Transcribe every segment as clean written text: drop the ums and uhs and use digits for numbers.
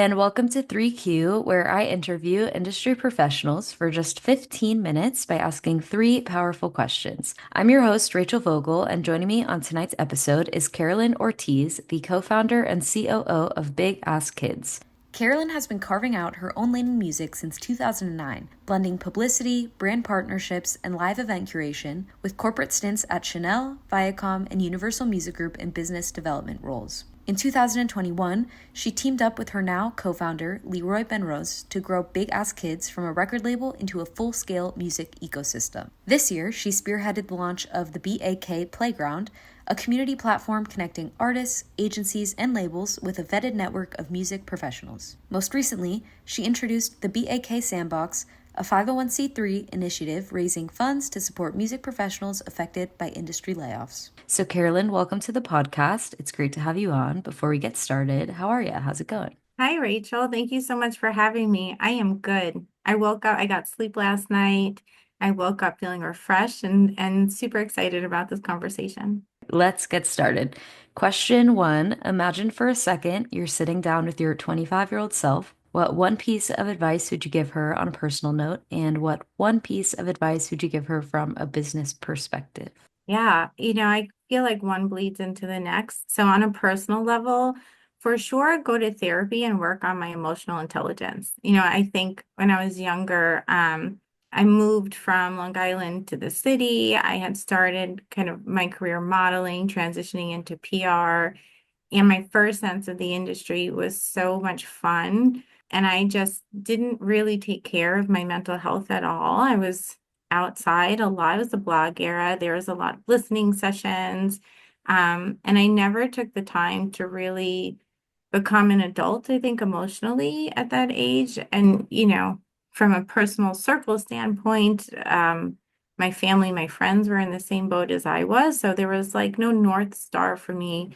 and welcome to 3Q, where I interview industry professionals for just 15 minutes by asking three powerful questions. I'm your host, Rachel Vogel, and joining me on tonight's episode is Carolyn Ortiz, the co-founder and COO of Big.Ass.Kids. Carolyn has been carving out her own lane in music since 2009, blending publicity, brand partnerships, and live event curation with corporate stints at Chanel, Viacom, and Universal Music Group in business development roles. In 2021, she teamed up with her now co-founder, Leroy Benros, to grow Big.Ass.Kids from a record label into a full-scale music ecosystem. This year, she spearheaded the launch of the B.A.K Play.Ground, a community platform connecting artists, agencies, and labels with a vetted network of music professionals. Most recently, she introduced the BAK Sandbox, a 501c3 initiative raising funds to support music professionals affected by industry layoffs. So, Carolyn, welcome to the podcast. It's great to have you on. Before we get started, how are you? How's it going? Hi, Rachel. Thank you so much for having me. I am good. I woke up, I got sleep last night. I woke up feeling refreshed and super excited about this conversation. Let's get started. Question one, imagine for a second you're sitting down with your 25-year-old self. What one piece of advice would you give her on a personal note, and what one piece of advice would you give her from a business perspective? Yeah, I feel like one bleeds into the next. So on a personal level, for sure, go to therapy and work on my emotional intelligence. I think when I was younger, I moved from Long Island to the city. I had started kind of my career modeling, transitioning into PR. And my first sense of the industry was so much fun. And I just didn't really take care of my mental health at all. I was outside a lot. It was the blog era. There was a lot of listening sessions. And I never took the time to really become an adult, I think, emotionally at that age. And, from a personal circle standpoint, my family, my friends were in the same boat as I was. So there was like no North Star for me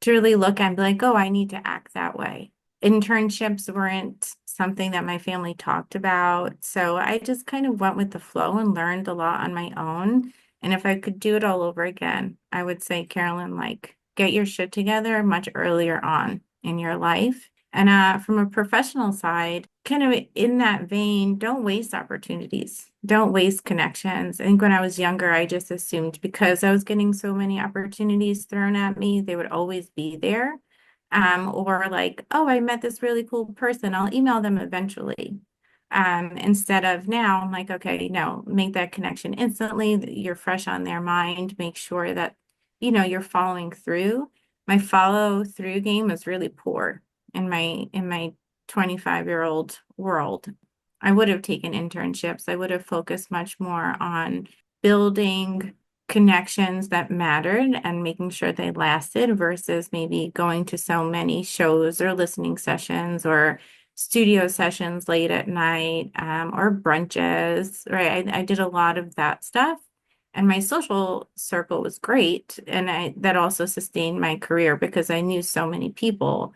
to really look and be like, oh, I need to act that way. Internships weren't something that my family talked about. So I just kind of went with the flow and learned a lot on my own. And if I could do it all over again, I would say, Carolyn, like, get your shit together much earlier on in your life. And from a professional side, kind of in that vein, don't waste opportunities. Don't waste connections. I think when I was younger, I just assumed because I was getting so many opportunities thrown at me, they would always be there. Or like, oh, I met this really cool person. I'll email them eventually. Instead of now, I'm like, okay, no, make that connection instantly. You're fresh on their mind. Make sure that, you're following through. My follow through game was really poor in my 25-year-old world. I would have taken internships. I would have focused much more on building connections that mattered and making sure they lasted versus maybe going to so many shows or listening sessions or studio sessions late at night, or brunches, right? I did a lot of that stuff. And my social circle was great. And that also sustained my career because I knew so many people,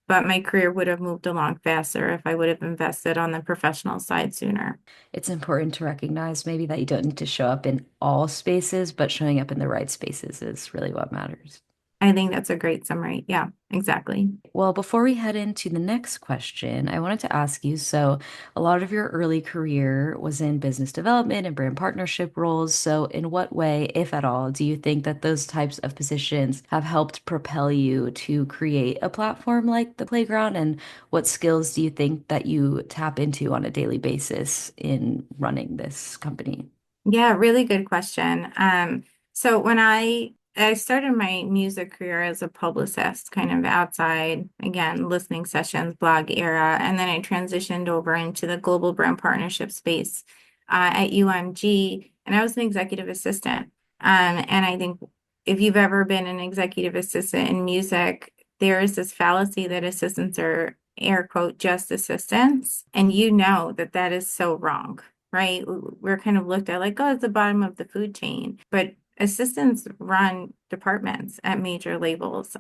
but my career would have moved along faster if I would have invested on the professional side sooner. It's important to recognize maybe that you don't need to show up in all spaces, but showing up in the right spaces is really what matters. I think that's a great summary. Yeah, exactly. Well, before we head into the next question, I wanted to ask you, so a lot of your early career was in business development and brand partnership roles. So in what way, if at all, do you think that those types of positions have helped propel you to create a platform like the Playground? And what skills do you think that you tap into on a daily basis in running this company? Yeah, really good question. So when I started my music career as a publicist, kind of outside, again, listening sessions, blog era, and then I transitioned over into the global brand partnership space at UMG, and I was an executive assistant. And I think if you've ever been an executive assistant in music, there is this fallacy that assistants are air quote just assistants, and you know that that is so wrong, right? We're kind of looked at like, oh, it's the bottom of the food chain. But assistants run departments at major labels.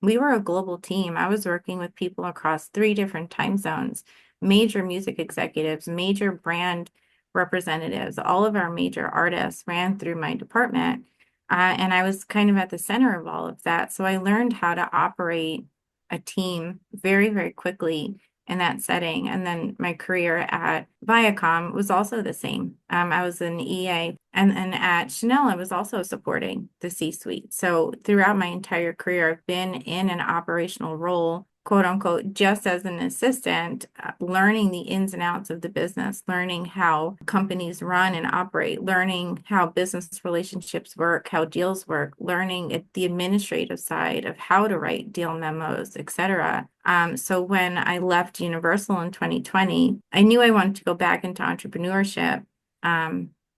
We were a global team. I was working with people across 3 different time zones, major music executives, major brand representatives. All of our major artists ran through my department. And I was kind of at the center of all of that. So I learned how to operate a team very, very quickly in that setting. And then my career at Viacom was also the same. I was an EA, and at Chanel, I was also supporting the C-suite. So throughout my entire career, I've been in an operational role, quote unquote, just as an assistant, learning the ins and outs of the business, learning how companies run and operate, learning how business relationships work, how deals work, learning the administrative side of how to write deal memos, et cetera. So when I left Universal in 2020, I knew I wanted to go back into entrepreneurship.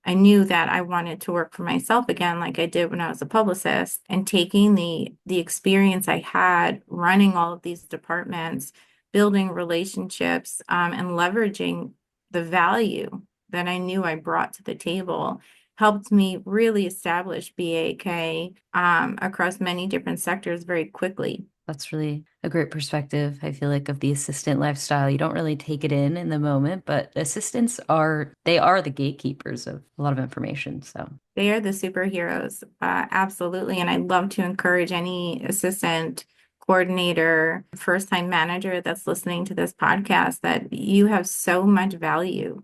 I knew that I wanted to work for myself again, like I did when I was a publicist, and taking the experience I had running all of these departments, building relationships, and leveraging the value that I knew I brought to the table helped me really establish BAK across many different sectors very quickly. That's really a great perspective. I feel like of the assistant lifestyle, you don't really take it in the moment, but assistants are they are the gatekeepers of a lot of information. So They are the superheroes, absolutely. And I'd love to encourage any assistant, coordinator, first-time manager that's listening to this podcast that you have so much value.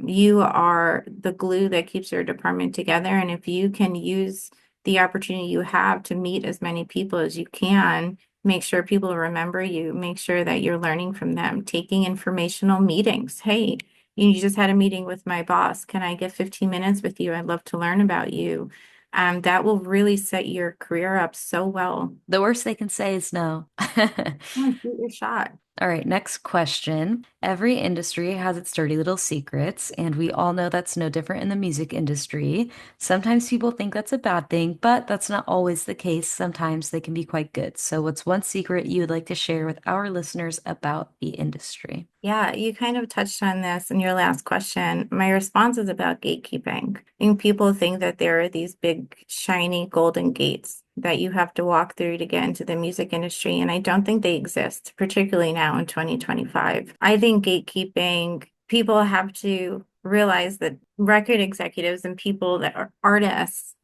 You are the glue that keeps your department together. And if you can use the opportunity you have to meet as many people as you can, make sure people remember you, make sure that you're learning from them, taking informational meetings. Hey, you just had a meeting with my boss. Can I get 15 minutes with you? I'd love to learn about you. That will really set your career up so well. the worst they can say is no. Come on, shoot your shot. All right, next question. Every industry has its dirty little secrets, and we all know that's no different in the music industry. Sometimes people think that's a bad thing, but that's not always the case. Sometimes they can be quite good. So, what's one secret you would like to share with our listeners about the industry? Yeah, you kind of touched on this in your last question. My response is about gatekeeping. I think people think that there are these big, shiny golden gates that you have to walk through to get into the music industry, and I don't think they exist, particularly now in 2025. I think gatekeeping, people have to realize that record executives and people that are artists,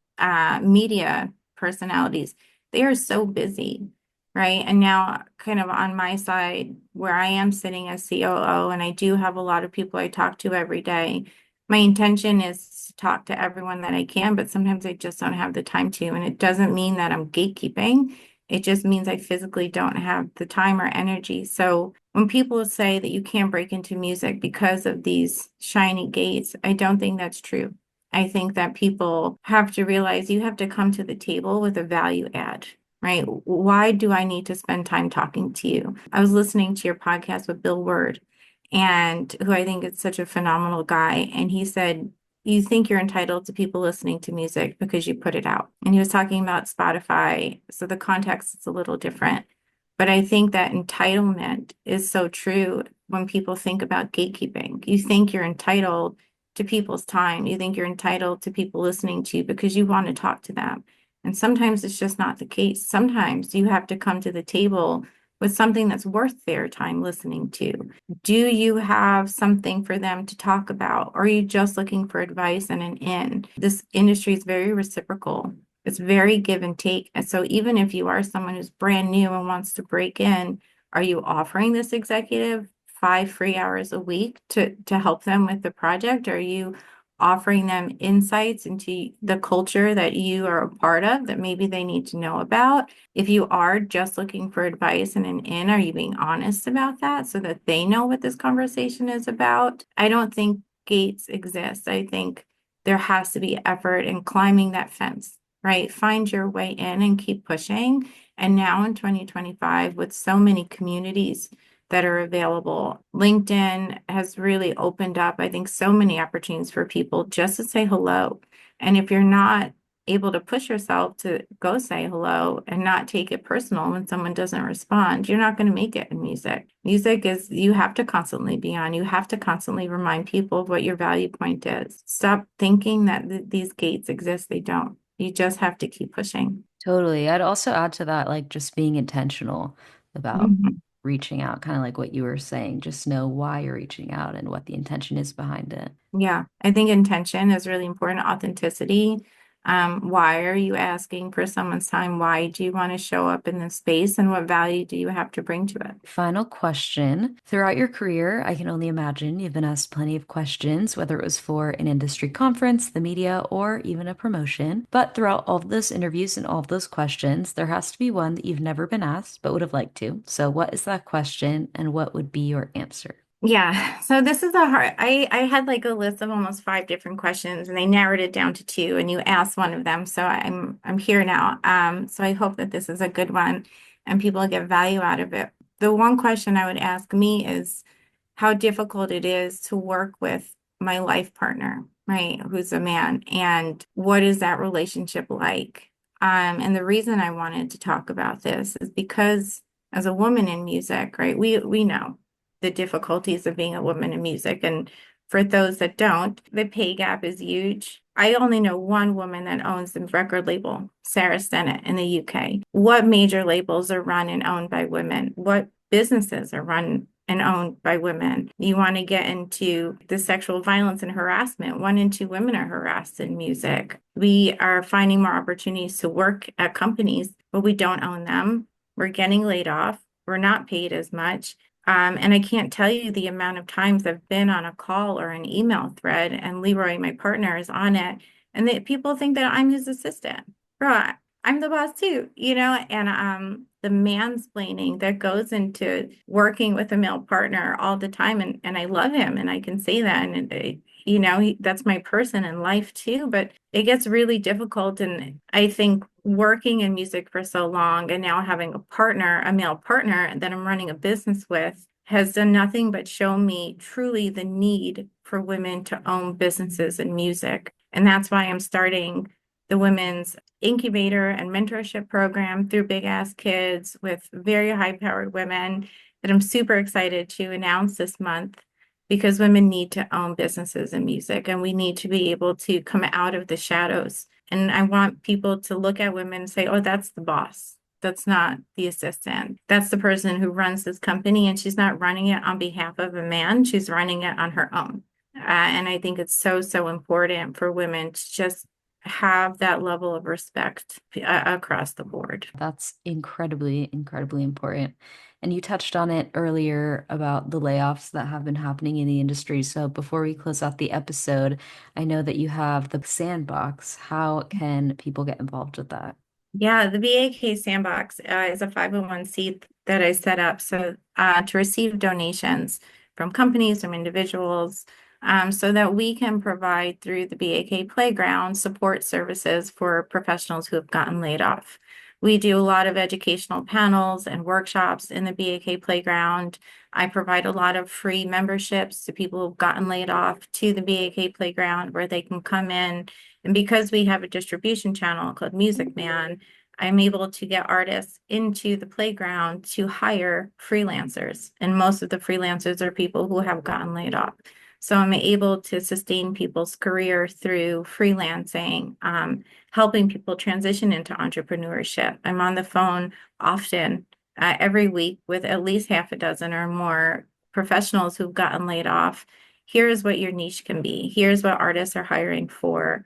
media personalities, they are so busy, right? And now, kind of on my side, where I am sitting as COO, and I do have a lot of people I talk to every day, my intention is to talk to everyone that I can, but sometimes I just don't have the time to. And it doesn't mean that I'm gatekeeping. It just means I physically don't have the time or energy. So when people say that you can't break into music because of these shiny gates, I don't think that's true. I think that people have to realize you have to come to the table with a value add, right? Why do I need to spend time talking to you? I was listening to your podcast with Bill Word, and who I think is such a phenomenal guy. And he said, you think you're entitled to people listening to music because you put it out. And he was talking about Spotify. So the context is a little different. But I think that entitlement is so true when people think about gatekeeping. You think you're entitled to people's time. You think you're entitled to people listening to you because you want to talk to them. And sometimes it's just not the case. Sometimes you have to come to the table with something that's worth their time listening to. Do you have something for them to talk about? Or are you just looking for advice and an in? This industry is very reciprocal. It's very give and take. And so even if you are someone who's brand new and wants to break in, are you offering this executive 5 free hours a week to help them with the project? Are you offering them insights into the culture that you are a part of that maybe they need to know about? If you are just looking for advice and an in, are you being honest about that so that they know what this conversation is about? I don't think gates exist. I think there has to be effort in climbing that fence, right? Find your way in and keep pushing. And now in 2025, with so many communities that are available, LinkedIn has really opened up, I think, so many opportunities for people just to say hello. And if you're not able to push yourself to go say hello and not take it personal when someone doesn't respond, you're not going to make it in music. Music is, you have to constantly be on. You have to constantly remind people of what your value point is. Stop thinking that these gates exist. They don't. You just have to keep pushing. Totally. I'd also add to that, like just being intentional about Mhm. reaching out, kind of like what you were saying. Just know why you're reaching out and what the intention is behind it. Yeah, I think intention is really important. Authenticity. Why are you asking for someone's time? Why do you want to show up in this space? And what value do you have to bring to it? Final question. Throughout your career, I can only imagine you've been asked plenty of questions, whether it was for an industry conference, the media, or even a promotion. But throughout all of those interviews and all of those questions, there has to be one that you've never been asked but would have liked to. So, what is that question and what would be your answer? Yeah, so this is a hard. I had like a list of almost five different questions, and they narrowed it down to two. And you asked one of them, so I'm here now. So I hope that this is a good one, and people get value out of it. The one question I would ask me is how difficult it is to work with my life partner, right? Who's a man, and what is that relationship like? And the reason I wanted to talk about this is because as a woman in music, right, we know the difficulties of being a woman in music. And for those that don't, the pay gap is huge. I only know one woman that owns the record label, Sarah Stennett in the UK. What major labels are run and owned by women? What businesses are run and owned by women? You want to get into the sexual violence and harassment. 1 in 2 women are harassed in music. We are finding more opportunities to work at companies, but we don't own them. We're getting laid off. We're not paid as much. And I can't tell you the amount of times I've been on a call or an email thread, and Leroy, my partner, is on it, and people think that I'm his assistant. Bro, I'm the boss too, and the mansplaining that goes into working with a male partner all the time, and I love him, and I can say that, and that's my person in life too, but it gets really difficult. And I think working in music for so long and now having a partner, a male partner that I'm running a business with, has done nothing but show me truly the need for women to own businesses in music. And that's why I'm starting the women's incubator and mentorship program through Big.Ass.Kids with very high-powered women that I'm super excited to announce this month, because women need to own businesses in music, and we need to be able to come out of the shadows. And I want people to look at women and say, oh, that's the boss. That's not the assistant. That's the person who runs this company, and she's not running it on behalf of a man. She's running it on her own. And I think it's so, so important for women to just have that level of respect across the board. That's incredibly, incredibly important. And you touched on it earlier about the layoffs that have been happening in the industry. So before we close out the episode, I know that you have the Sandbox. How can people get involved with that? Yeah, the BAK Sandbox is a 501c that I set up to receive donations from companies, from individuals, so that we can provide through the B.A.K Play.Ground support services for professionals who have gotten laid off. We do a lot of educational panels and workshops in the B.A.K Play.Ground. I provide a lot of free memberships to people who've gotten laid off to the B.A.K Play.Ground, where they can come in. And because we have a distribution channel called Music Man, I'm able to get artists into the playground to hire freelancers. And most of the freelancers are people who have gotten laid off. So I'm able to sustain people's career through freelancing, helping people transition into entrepreneurship. I'm on the phone often, every week, with at least half a dozen or more professionals who've gotten laid off. Here's what your niche can be. Here's what artists are hiring for.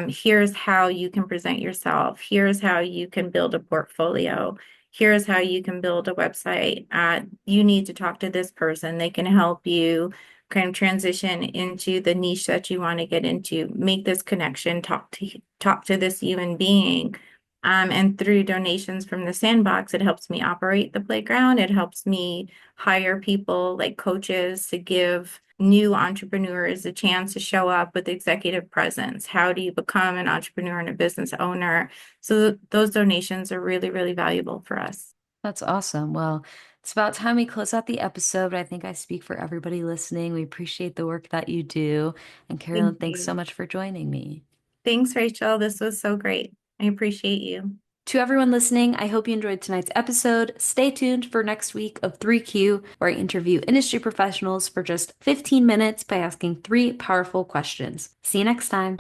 Here's how you can present yourself. Here's how you can build a portfolio. Here's how you can build a website. You need to talk to this person. They can help you kind of transition into the niche that you want to get into. Make this connection. Talk to this human being. And through donations from the Sandbox, it helps me operate the playground. It helps me hire people like coaches to give new entrepreneurs a chance to show up with executive presence. How do you become an entrepreneur and a business owner? So those donations are really, really valuable for us. That's awesome. Well, it's about time we close out the episode. I think I speak for everybody listening. We appreciate the work that you do. And Carolyn, Thank thanks so you. much for joining me. Thanks, Rachel. This was so great. I appreciate you. To everyone listening, I hope you enjoyed tonight's episode. Stay tuned for next week of 3Q, where I interview industry professionals for just 15 minutes by asking three powerful questions. See you next time.